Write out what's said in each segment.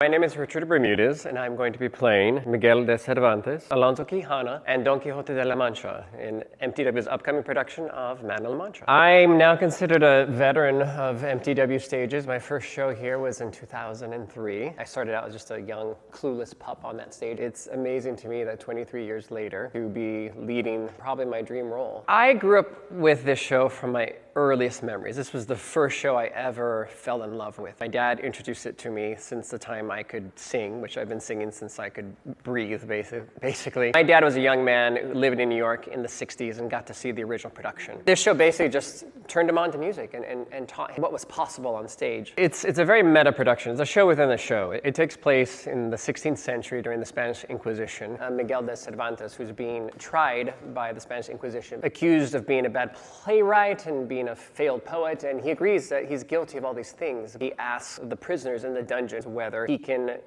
My name is Richard Bermudez, and I'm going to be playing Miguel de Cervantes, Alonso Quijana, and Don Quixote de la Mancha in MTW's upcoming production of MANCHA. I'm now considered a veteran of MTW stages. My first show here was in 2003. I started out as just a young, clueless pup on that stage. It's amazing to me that 23 years later, to be leading probably my dream role. I grew up with this show from my earliest memories. This was the first show I ever fell in love with. My dad introduced it to me since the time I could sing, which I've been singing since I could breathe, basically. My dad was a young man who lived in New York in the 60s and got to see the original production. This show basically just turned him on to music and taught him what was possible on stage. It's a very meta production. It's a show within a show. It takes place in the 16th century during the Spanish Inquisition. Miguel de Cervantes, who's being tried by the Spanish Inquisition, accused of being a bad playwright and being a failed poet, and he agrees that he's guilty of all these things. He asks the prisoners in the dungeons whether he can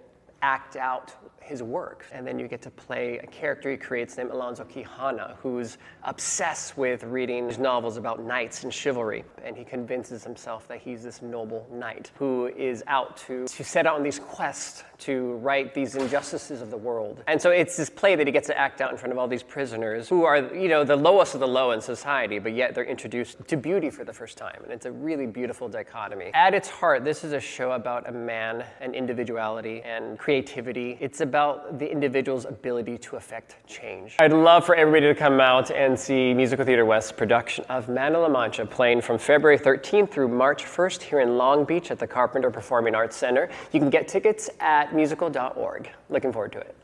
act out his work. And then you get to play a character he creates named Alonso Quijana, who's obsessed with reading novels about knights and chivalry. And he convinces himself that he's this noble knight who is out to set out on these quests to right these injustices of the world. And so it's this play that he gets to act out in front of all these prisoners who are, the lowest of the low in society, but yet they're introduced to beauty for the first time. And it's a really beautiful dichotomy. At its heart, this is a show about a man and individuality and creativity. It's about the individual's ability to affect change. I'd love for everybody to come out and see Musical Theater West's production of MANCHA playing from February 13th through March 1st here in Long Beach at the Carpenter Performing Arts Center. You can get tickets at musical.org. Looking forward to it.